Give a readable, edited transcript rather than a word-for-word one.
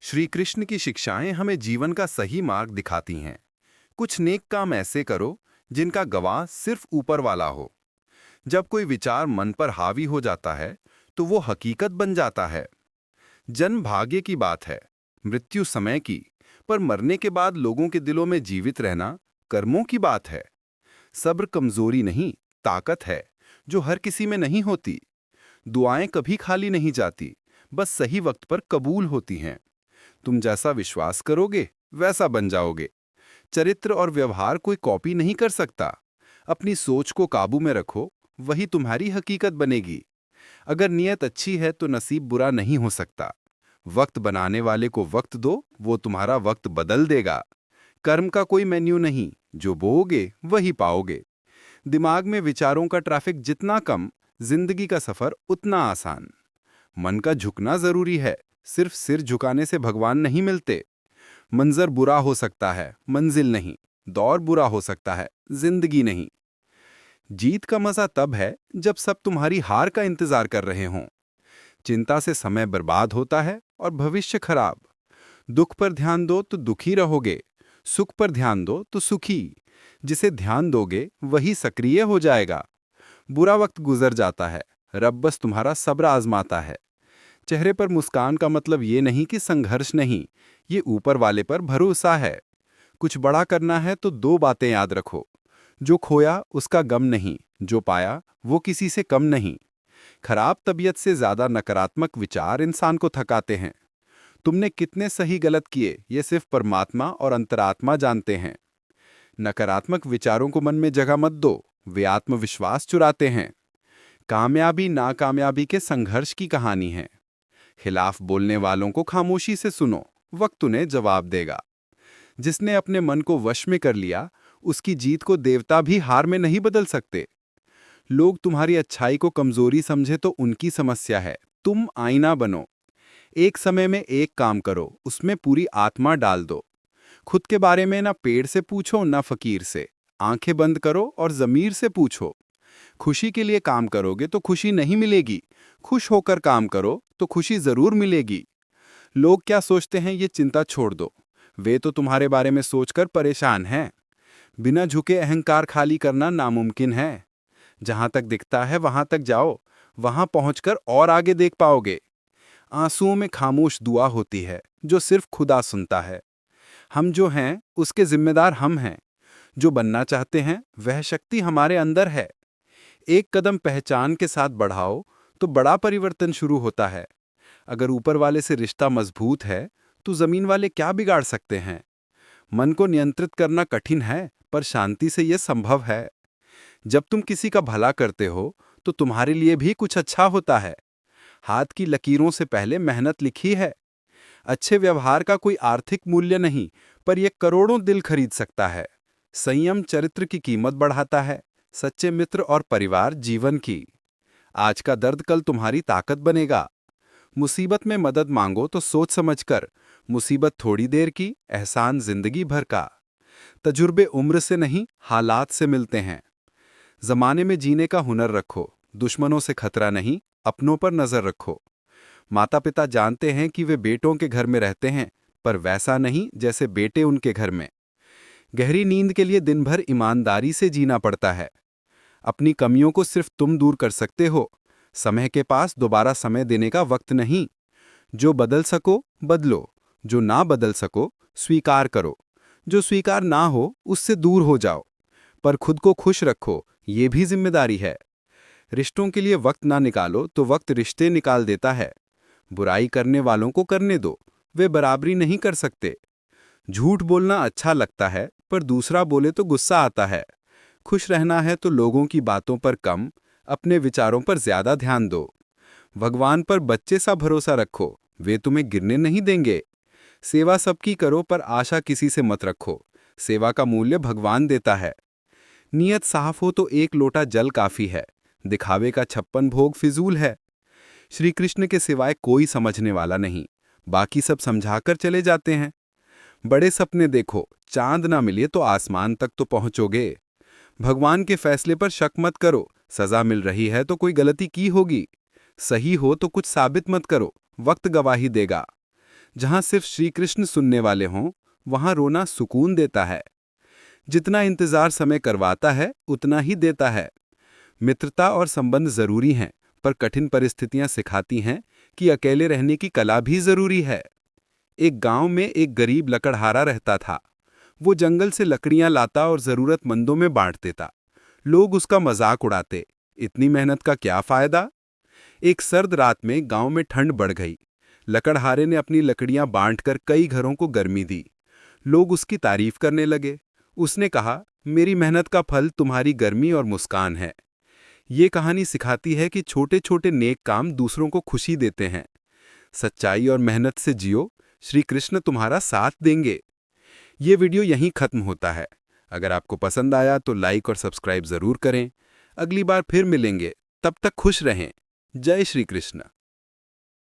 श्री कृष्ण की शिक्षाएं हमें जीवन का सही मार्ग दिखाती हैं। कुछ नेक काम ऐसे करो जिनका गवाह सिर्फ ऊपर वाला हो। जब कोई विचार मन पर हावी हो जाता है तो वो हकीकत बन जाता है। जन्म भाग्य की बात है, मृत्यु समय की, पर मरने के बाद लोगों के दिलों में जीवित रहना कर्मों की बात है। सब्र कमजोरी नहीं, ताकत है, जो हर किसी में नहीं होती। दुआएं कभी खाली नहीं जाती, बस सही वक्त पर कबूल होती हैं। तुम जैसा विश्वास करोगे वैसा बन जाओगे। चरित्र और व्यवहार कोई कॉपी नहीं कर सकता। अपनी सोच को काबू में रखो, वही तुम्हारी हकीकत बनेगी। अगर नियत अच्छी है तो नसीब बुरा नहीं हो सकता। वक्त बनाने वाले को वक्त दो, वो तुम्हारा वक्त बदल देगा। कर्म का कोई मेन्यू नहीं, जो बोओगे वही पाओगे। दिमाग में विचारों का ट्रैफिक जितना कम, जिंदगी का सफर उतना आसान। मन का झुकना जरूरी है, सिर्फ सिर झुकाने से भगवान नहीं मिलते। मंजर बुरा हो सकता है, मंजिल नहीं। दौर बुरा हो सकता है, जिंदगी नहीं। जीत का मजा तब है जब सब तुम्हारी हार का इंतजार कर रहे हों। चिंता से समय बर्बाद होता है और भविष्य खराब। दुख पर ध्यान दो तो दुखी रहोगे, सुख पर ध्यान दो तो सुखी। जिसे ध्यान दोगे वही सक्रिय हो जाएगा। बुरा वक्त गुजर जाता है, रब बस तुम्हारा सब्र आजमाता है। चेहरे पर मुस्कान का मतलब ये नहीं कि संघर्ष नहीं, ये ऊपर वाले पर भरोसा है। कुछ बड़ा करना है तो दो बातें याद रखो। जो खोया उसका गम नहीं, जो पाया वो किसी से कम नहीं। खराब तबीयत से ज्यादा नकारात्मक विचार इंसान को थकाते हैं। तुमने कितने सही गलत किए ये सिर्फ परमात्मा और अंतरात्मा जानते हैं। नकारात्मक विचारों को मन में जगह मत दो, वे आत्मविश्वास चुराते हैं। कामयाबी नाकामयाबी के संघर्ष की कहानी है। खिलाफ बोलने वालों को खामोशी से सुनो, वक्त उन्हें जवाब देगा। जिसने अपने मन को वश में कर लिया, उसकी जीत को देवता भी हार में नहीं बदल सकते। लोग तुम्हारी अच्छाई को कमजोरी समझे तो उनकी समस्या है, तुम आईना बनो। एक समय में एक काम करो, उसमें पूरी आत्मा डाल दो। खुद के बारे में ना पेड़ से पूछो ना फकीर से। आंखें बंद करो और जमीर से पूछो। खुशी के लिए काम करोगे तो खुशी नहीं मिलेगी, खुश होकर काम करो तो खुशी जरूर मिलेगी। लोग क्या सोचते हैं ये चिंता छोड़ दो, वे तो तुम्हारे बारे में सोचकर परेशान हैं। बिना झुके अहंकार खाली करना नामुमकिन है। जहां तक दिखता है वहां तक जाओ, वहां पहुंचकर और आगे देख पाओगे। आंसुओं में खामोश दुआ होती है जो सिर्फ खुदा सुनता है। हम जो हैं उसके जिम्मेदार हम हैं। जो बनना चाहते हैं वह शक्ति हमारे अंदर है। एक कदम पहचान के साथ बढ़ाओ तो बड़ा परिवर्तन शुरू होता है। अगर ऊपर वाले से रिश्ता मजबूत है तो जमीन वाले क्या बिगाड़ सकते हैं। मन को नियंत्रित करना कठिन है, पर शांति से यह संभव है। जब तुम किसी का भला करते हो तो तुम्हारे लिए भी कुछ अच्छा होता है। हाथ की लकीरों से पहले मेहनत लिखी है। अच्छे व्यवहार का कोई आर्थिक मूल्य नहीं, पर यह करोड़ों दिल खरीद सकता है। संयम चरित्र की कीमत बढ़ाता है, सच्चे मित्र और परिवार जीवन की। आज का दर्द कल तुम्हारी ताकत बनेगा। मुसीबत में मदद मांगो तो सोच समझकर। मुसीबत थोड़ी देर की, एहसान जिंदगी भर का। तजुर्बे उम्र से नहीं, हालात से मिलते हैं। जमाने में जीने का हुनर रखो, दुश्मनों से खतरा नहीं, अपनों पर नजर रखो। माता पिता जानते हैं कि वे बेटों के घर में रहते हैं, पर वैसा नहीं जैसे बेटे उनके घर में। गहरी नींद के लिए दिन भर ईमानदारी से जीना पड़ता है। अपनी कमियों को सिर्फ तुम दूर कर सकते हो। समय के पास दोबारा समय देने का वक्त नहीं। जो बदल सको बदलो, जो ना बदल सको स्वीकार करो। जो स्वीकार ना हो उससे दूर हो जाओ। पर खुद को खुश रखो, ये भी जिम्मेदारी है। रिश्तों के लिए वक्त ना निकालो तो वक्त रिश्ते निकाल देता है। बुराई करने वालों को करने दो, वे बराबरी नहीं कर सकते। झूठ बोलना अच्छा लगता है, पर दूसरा बोले तो गुस्सा आता है। खुश रहना है तो लोगों की बातों पर कम, अपने विचारों पर ज्यादा ध्यान दो। भगवान पर बच्चे सा भरोसा रखो, वे तुम्हें गिरने नहीं देंगे। सेवा सबकी करो पर आशा किसी से मत रखो, सेवा का मूल्य भगवान देता है। नियत साफ हो तो एक लोटा जल काफी है, दिखावे का 56 भोग फिजूल है। श्री कृष्ण के सिवाय कोई समझने वाला नहीं, बाकी सब समझाकर चले जाते हैं। बड़े सपने देखो, चांद ना मिले तो आसमान तक तो पहुंचोगे। भगवान के फैसले पर शक मत करो, सजा मिल रही है तो कोई गलती की होगी। सही हो तो कुछ साबित मत करो, वक्त गवाही देगा। जहां सिर्फ श्री कृष्ण सुनने वाले हों, वहां रोना सुकून देता है। जितना इंतजार समय करवाता है, उतना ही देता है। मित्रता और संबंध जरूरी हैं, पर कठिन परिस्थितियां सिखाती हैं कि अकेले रहने की कला भी जरूरी है। एक गांव में एक गरीब लकड़हारा रहता था। वो जंगल से लकड़ियां लाता और जरूरतमंदों में बांट देता। लोग उसका मजाक उड़ाते, इतनी मेहनत का क्या फायदा। एक सर्द रात में गांव में ठंड बढ़ गई। लकड़हारे ने अपनी लकड़ियां बांटकर कई घरों को गर्मी दी। लोग उसकी तारीफ करने लगे। उसने कहा, मेरी मेहनत का फल तुम्हारी गर्मी और मुस्कान है। ये कहानी सिखाती है कि छोटे छोटे नेक काम दूसरों को खुशी देते हैं। सच्चाई और मेहनत से जियो, श्री कृष्ण तुम्हारा साथ देंगे। ये वीडियो यहीं खत्म होता है। अगर आपको पसंद आया तो लाइक और सब्सक्राइब जरूर करें। अगली बार फिर मिलेंगे, तब तक खुश रहें। जय श्री कृष्ण।